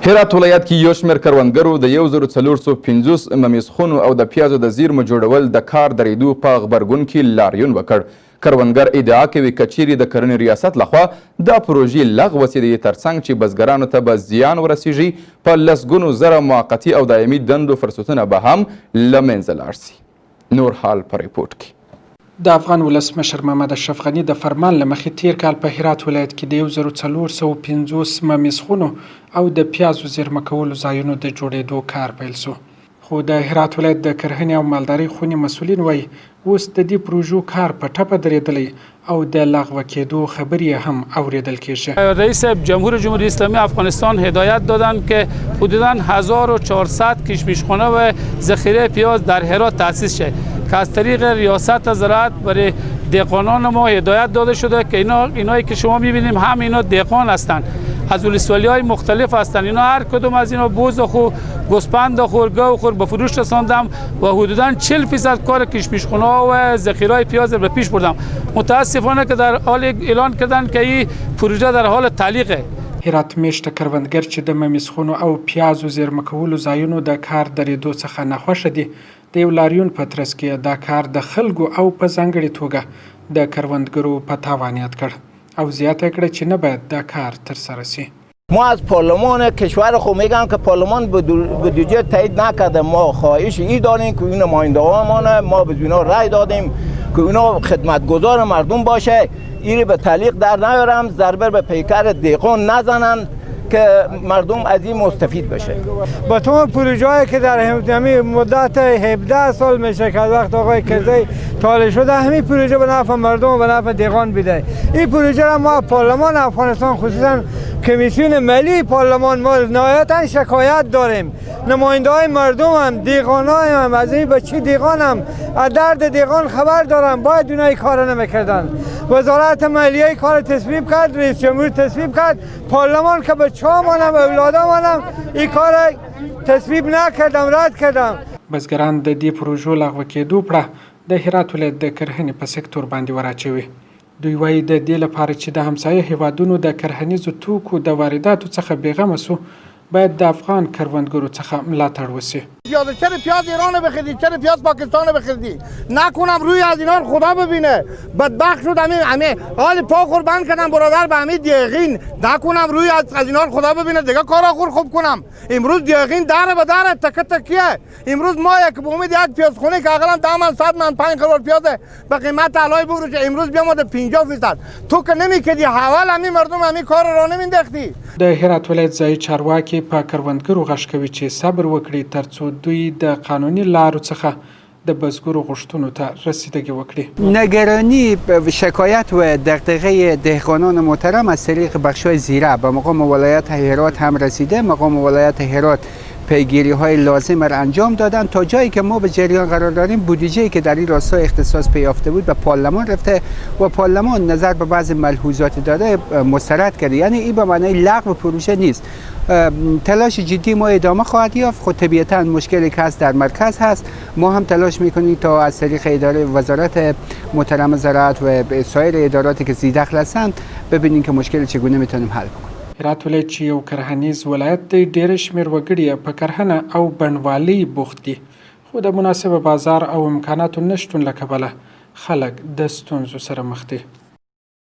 هرات ولایت کې یوشمیر کروندګرو د 1450 ممیزخونو او د پیازو د زیرمو جوړول د کار دریدو په غبرګون کې لاریون وکړ. کروندګر ادعا کوي که چیرې د کرنې ریاست لخوا دا پروژې لغوه سي، د دې ترڅنګ چې بزګرانو ته به زیان ورسیږي، په لسګونو زره موقتي او دایمي دندو فرصتونه به هم له منځه لاړ سي. نور حال په ریپورټ کې. د افغان ولسمشر محمد اشرف غني د فرمان له مخې تیر کال په هرات ولایت کې د 1450 ممیزخونو او د پیازو زیرمه کولو ځایونو د جوړېدو کار پیل سو. خو د هرات ولایت د کرهنې او مالدارۍ خونې مسؤلین وایي اوس د دې پروژو کار په ټپه درېدلی او د لغوه کېدو خبرې هم اوریدل کېږي. رئیس جمهوری اسلامی افغانستان هدایت دادند که حدوداً 1400 کشمشخانه و ذخیره پیاز در هرات تأسیس شد که از طریق ریاست زراعت برای دهقانان ما هدایت داده شده که اینایی که شما می‌بینیم هم اینا دهقان هستند، از ولسوالی‌های مختلف هستند. اینا هر کدوم از اینا بوز و خور، گوسپند و خور، گاو و خور به فروش رساندم و حدوداً 40% کار کشمشخانه و ذخیره پیاز به پیش بردم. متاسفانه که در حال اعلان کردن که این پروژه در حال تعلیقه. هرات میشته کروندګر چې د ممیزخونو او پیازو زیرمه کولو ځایونو د کار درېدو څخه ناخوښه دي، د یو لاریون په ترڅ کې دا کار د خلکو او په ځانګړې توګه د کروندګرو په تاوان یاد کړ او زیاته کړه چې نه باید دا کار ترسره سي. ما از پارلمان کشور خود میگم که پارلمان بودجه تایید نکرده. ما خواهش ای داریم که این نمایندگان ما به اینا رای دادیم که اینا خدمتگزار مردم باشه، این به تعلیق در نیارم، ضربه به پیکر دهقان نزنن که مردم از این مستفید بشه. با تمام پروژه‌ای که در همین مدت 17 سال میشه که وقت آقای کرزی طالع شده، همین پروژه به نفع مردم و به نفع دهقان بیده. این پروژه را ما پارلمان افغانستان خصوصا کمیسیون ملی پارلمان ما نهایتا شکایت داریم. نماینده‌های مردم هم دهقانای هم از این بچی دهقان هم از درد دهقان خبر دارن، باید اونایی کار نمیکردن. وزارت مالیه کار تصویب کرد، رئیس جمهور تصویب کرد، پارلمان که بچه‌مانم اولادمانم این کار تصویب نکردم، رد کردم. بزګران د دې پروژو لغوه کېدو پړه د هرات ولایت د کرهنې په سکتور باندې وراچوي. دوی وایي د دې لپاره چې د همسایه هیوادونو د کرهنیزو توکو د وارداتو څخه بېغمه سو، باید د افغان کروندګرو څخه ملاتړ وسی. چرا پیاز ایران بخریدی؟ چرا پیاز پاکستان بخریدی؟ نکنم روی از اینا خدا ببینه. بدبخت شد همه حال پا قربان کردم برادر به همین دیقین. نکنم روی از اینا خدا ببینه دیگه کار آخر خوب کنم. امروز دیقین داره به داره تک تکیه. امروز ما یک به امید یک پیاز خونه که اقلا 10 من 100 من 5 کروڑ پیاز به قیمت علای بفروشه، امروز بیامد 50%. تو که نمیکردی حوال همین مردم همین کار را نمینداختی. د هرات ولایت ځایي چارواکي په کروندګرو غږ کوي چې صبر وکړي ترڅو دوی د قانوني لارو څخه د بزګرو غوښتنو ته رسیدگی وکړي. نگرانی شکایت و دغدغه دهقانان محترم از طریق بخش‌های زیره به مقام ولایت هرات هم رسیده. مقام ولایت هرات پیگیری‌های لازم را انجام دادن. تا جایی که ما به جریان قرار داریم، بودجه‌ای که در این راستا اختصاص پیافته بود به پارلمان رفته و پارلمان نظر به بعض ملحوظات داده مسترد کرده. یعنی این به معنای لغو پروژه نیست. تلاش جدی ما ادامه خواهد یافت. خود طبیعتاً مشکلی که هست در مرکز هست، ما هم تلاش میکنیم تا از طریق اداره وزارت محترم زراعت و سایر اداراتی که ذی‌دخل هستند ببینیم که مشکل چگونه میتونیم حل کنیم. هرات ولایت چې یو کرهنیز ولایت دی، ډېر شمېر وګړي په کرهنه او بڼوالۍ بوخت دي، خو د مناسب بازار او امکاناتو نشتون له کبله خلک د ستونزو سره مخ دي.